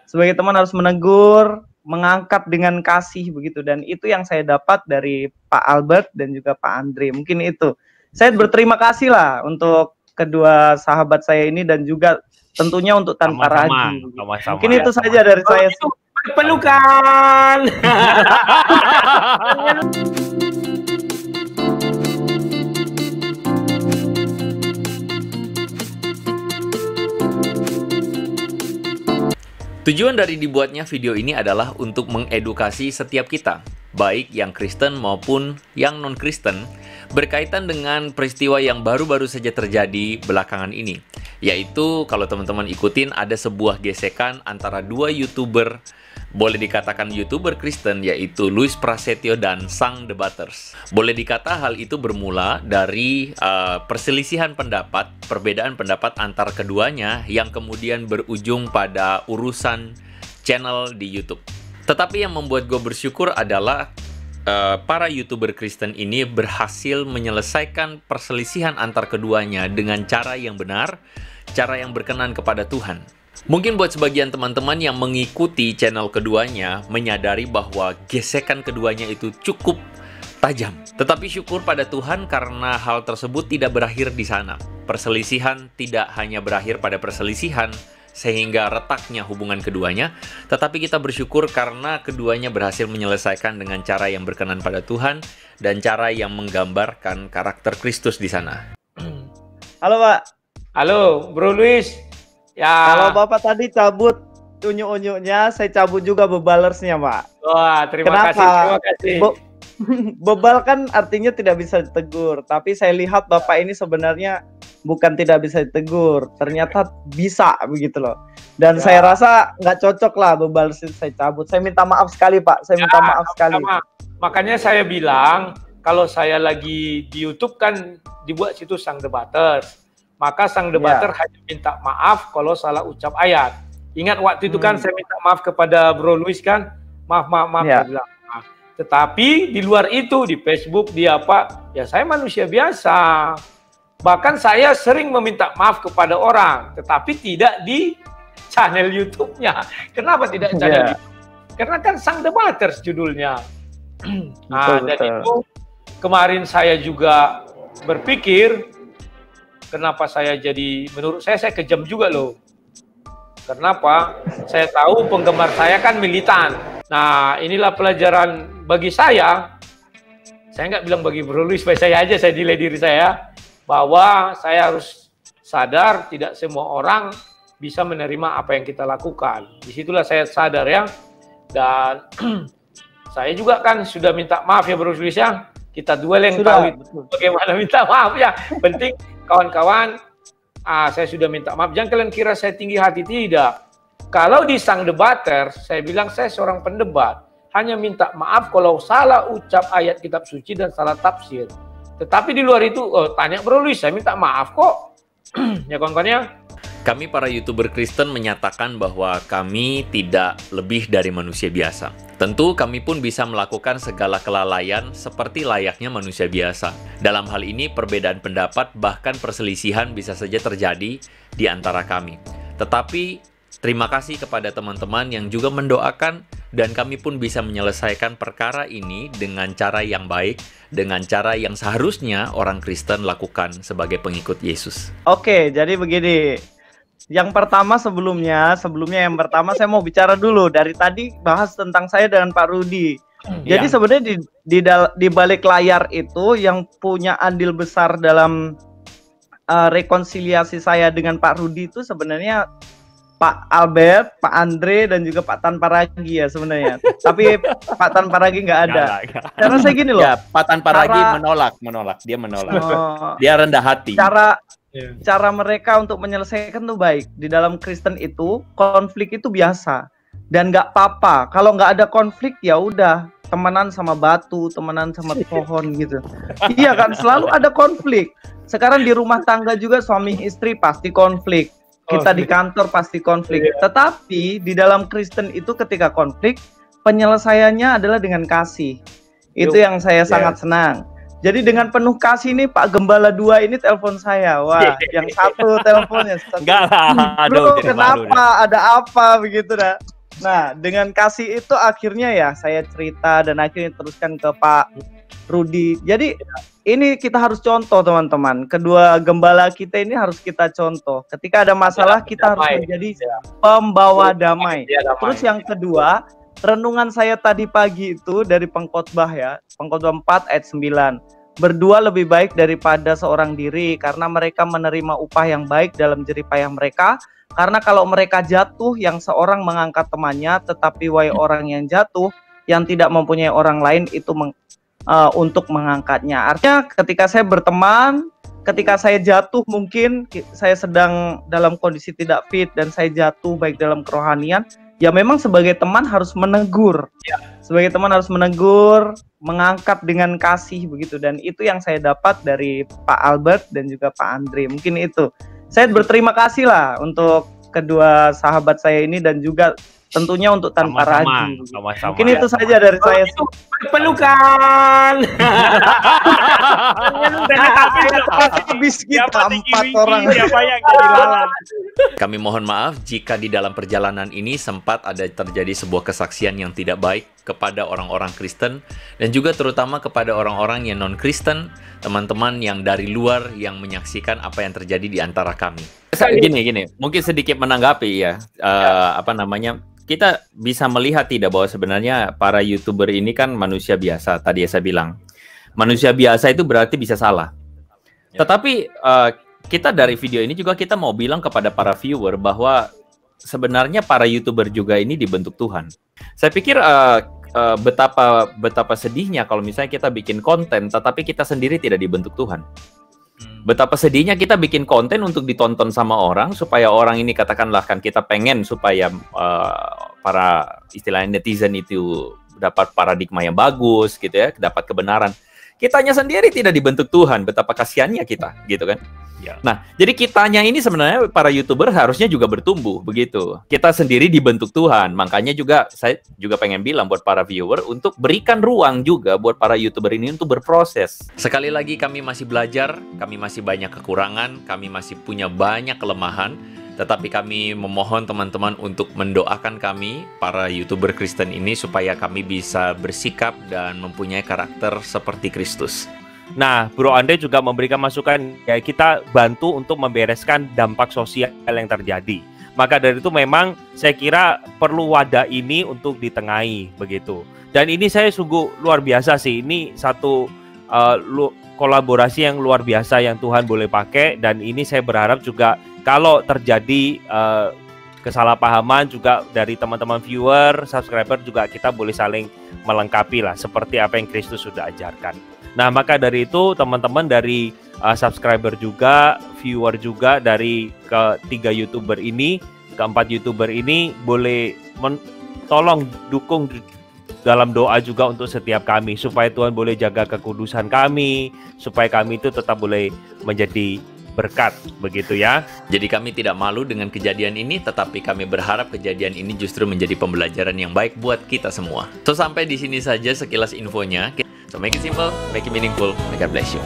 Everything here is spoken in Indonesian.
Sebagai teman harus menegur, mengangkat dengan kasih begitu, dan itu yang saya dapat dari Pak Albert dan juga Pak Andre. Mungkin itu. Saya berterima kasih lah untuk kedua sahabat saya ini dan juga tentunya untuk Tanpa Ragi. Mungkin itu saja dari saya. Pelukan. Tujuan dari dibuatnya video ini adalah untuk mengedukasi setiap kita, baik yang Kristen maupun yang non-Kristen, berkaitan dengan peristiwa yang baru-baru saja terjadi belakangan ini. Yaitu, kalau teman-teman ikutin, ada sebuah gesekan antara dua YouTuber, boleh dikatakan YouTuber Kristen, yaitu Louis Prasetyo dan Sang Debaters. Boleh dikata hal itu bermula dari perselisihan pendapat, perbedaan pendapat antar keduanya yang kemudian berujung pada urusan channel di YouTube. Tetapi yang membuat gue bersyukur adalah para YouTuber Kristen ini berhasil menyelesaikan perselisihan antar keduanya dengan cara yang benar, cara yang berkenan kepada Tuhan. Mungkin buat sebagian teman-teman yang mengikuti channel keduanya menyadari bahwa gesekan keduanya itu cukup tajam. Tetapi syukur pada Tuhan karena hal tersebut tidak berakhir di sana. Perselisihan tidak hanya berakhir pada perselisihan sehingga retaknya hubungan keduanya, tetapi kita bersyukur karena keduanya berhasil menyelesaikan dengan cara yang berkenan pada Tuhan dan cara yang menggambarkan karakter Kristus di sana. Halo Pak. Halo Bro Luis. Ya. Kalau Bapak tadi cabut unyu-unyunya, saya cabut juga bebalersnya, Pak. Wah, terima kasih. Bebal kan artinya tidak bisa ditegur, tapi saya lihat Bapak ini sebenarnya bukan tidak bisa ditegur, ternyata bisa begitu loh. Dan saya rasa nggak cocok lah bebal saya cabut. Saya minta maaf sekali, Pak. Saya minta maaf sekali. Makanya saya bilang kalau saya lagi di YouTube kan dibuat situ Sang Debaters. Maka Sang Debater hanya minta maaf kalau salah ucap ayat. Ingat waktu itu kan saya minta maaf kepada Bro Luis kan, maaf, saya bilang maaf. Tetapi di luar itu, di Facebook, di apa, ya saya manusia biasa. Bahkan saya sering meminta maaf kepada orang, tetapi tidak di channel YouTube-nya. Kenapa tidak channel YouTube? Karena kan Sang Debaters judulnya. Nah, dan itu kemarin saya juga berpikir, kenapa saya jadi, menurut saya kejam juga loh. Kenapa? Saya tahu penggemar saya kan militan. Nah, inilah pelajaran bagi saya nggak bilang bagi Bro Luis, saya aja, saya nilai diri saya, bahwa saya harus sadar tidak semua orang bisa menerima apa yang kita lakukan. Disitulah saya sadar ya. Dan saya juga kan sudah minta maaf ya Bro Luis ya. Kita dua yang tahu bagaimana minta maaf ya. Penting kawan-kawan, saya sudah minta maaf. Jangan kalian kira saya tinggi hati, tidak. Kalau di Sang Debater, saya bilang saya seorang pendebat. Hanya minta maaf kalau salah ucap ayat kitab suci dan salah tafsir. Tetapi di luar itu, tanya Bro Luis, saya minta maaf kok. Ya kawan-kawan ya. Kami para YouTuber Kristen menyatakan bahwa kami tidak lebih dari manusia biasa. Tentu kami pun bisa melakukan segala kelalaian seperti layaknya manusia biasa. Dalam hal ini perbedaan pendapat bahkan perselisihan bisa saja terjadi di antara kami. Tetapi terima kasih kepada teman-teman yang juga mendoakan dan kami pun bisa menyelesaikan perkara ini dengan cara yang baik, dengan cara yang seharusnya orang Kristen lakukan sebagai pengikut Yesus. Oke, jadi begini. Yang pertama sebelumnya yang pertama saya mau bicara dulu. Dari tadi bahas tentang saya dengan Pak Rudi. Jadi sebenarnya di balik layar itu yang punya andil besar dalam rekonsiliasi saya dengan Pak Rudi itu sebenarnya Pak Albert, Pak Andre, dan juga Pak Tanpa Ragi ya sebenarnya. Tapi Pak Tanpa Ragi nggak ada. Karena saya gini loh. Ya, Pak Tanpa Ragi menolak. Dia menolak. Dia rendah hati. Cara mereka untuk menyelesaikan tuh baik. Di dalam Kristen itu konflik itu biasa dan nggak apa-apa. Kalau nggak ada konflik ya udah temenan sama batu, temenan sama pohon gitu. Iya kan, selalu ada konflik. Sekarang di rumah tangga juga suami istri pasti konflik. Kita di kantor pasti konflik. Tetapi di dalam Kristen itu ketika konflik penyelesaiannya adalah dengan kasih. Itu yang saya sangat senang. Jadi dengan penuh kasih nih Pak Gembala 2 ini telepon saya. Wah, yang satu teleponnya. Enggak lah. Bro, kenapa? Ada apa begitu dah. Nah, dengan kasih itu akhirnya ya saya cerita dan akhirnya teruskan ke Pak Rudi. Jadi ini kita harus contoh teman-teman. Kedua gembala kita ini harus kita contoh. Ketika ada masalah kita harus menjadi pembawa damai. Terus yang kedua, renungan saya tadi pagi itu dari Pengkhotbah ya, Pengkhotbah 4 ayat 9. Berdua lebih baik daripada seorang diri, karena mereka menerima upah yang baik dalam jerih payah mereka. Karena kalau mereka jatuh, yang seorang mengangkat temannya, tetapi wahai orang yang jatuh, yang tidak mempunyai orang lain itu untuk mengangkatnya. Artinya ketika saya berteman, ketika saya jatuh mungkin saya sedang dalam kondisi tidak fit dan saya jatuh baik dalam kerohanian, ya memang sebagai teman harus menegur. Sebagai teman harus menegur, mengangkat dengan kasih begitu. Dan itu yang saya dapat dari Pak Albert dan juga Pak Andre. Mungkin itu. Saya berterima kasih lah untuk kedua sahabat saya ini dan juga tentunya untuk Tanpa Ragu. Mungkin itu saja dari saya. Pelukan. Habis kita 4 orang. Siapa yang jadi lalat? Kami mohon maaf jika di dalam perjalanan ini sempat ada terjadi sebuah kesaksian yang tidak baik kepada orang-orang Kristen dan juga terutama kepada orang-orang yang non-Kristen, teman-teman yang dari luar yang menyaksikan apa yang terjadi di antara kami. Gini, mungkin sedikit menanggapi ya, kita bisa melihat tidak bahwa sebenarnya para YouTuber ini kan manusia biasa. Tadi saya bilang, manusia biasa itu berarti bisa salah. Tetapi kita dari video ini juga kita mau bilang kepada para viewer bahwa sebenarnya para YouTuber juga ini dibentuk Tuhan. Saya pikir betapa sedihnya kalau misalnya kita bikin konten, tetapi kita sendiri tidak dibentuk Tuhan. Betapa sedihnya kita bikin konten untuk ditonton sama orang, supaya orang ini katakanlah kan kita pengen supaya para istilahnya netizen itu dapat paradigma yang bagus gitu ya, dapat kebenaran. Kitanya sendiri tidak dibentuk Tuhan, betapa kasihannya kita gitu kan. Ya. Nah, jadi kitanya ini sebenarnya para YouTuber harusnya juga bertumbuh begitu. Kita sendiri dibentuk Tuhan, makanya juga saya juga pengen bilang buat para viewer untuk berikan ruang juga buat para YouTuber ini untuk berproses. Sekali lagi kami masih belajar, kami masih banyak kekurangan, kami masih punya banyak kelemahan, tetapi kami memohon teman-teman untuk mendoakan kami, para YouTuber Kristen ini, supaya kami bisa bersikap dan mempunyai karakter seperti Kristus. Nah, Bro Andre juga memberikan masukan, ya kita bantu untuk membereskan dampak sosial yang terjadi. Maka dari itu memang saya kira perlu wadah ini untuk ditengahi begitu. Dan ini saya sungguh luar biasa sih, ini satu kolaborasi yang luar biasa yang Tuhan boleh pakai. Dan ini saya berharap juga kalau terjadi kesalahpahaman juga dari teman-teman viewer, subscriber juga kita boleh saling melengkapi lah seperti apa yang Kristus sudah ajarkan. Nah, maka dari itu teman-teman dari subscriber juga, viewer juga dari ketiga YouTuber ini, keempat YouTuber ini boleh tolong dukung dalam doa juga untuk setiap kami supaya Tuhan boleh jaga kekudusan kami, supaya kami itu tetap boleh menjadi berkat begitu ya. Jadi kami tidak malu dengan kejadian ini, tetapi kami berharap kejadian ini justru menjadi pembelajaran yang baik buat kita semua. So sampai di sini saja sekilas infonya. So make it simple, make it meaningful, may God bless you.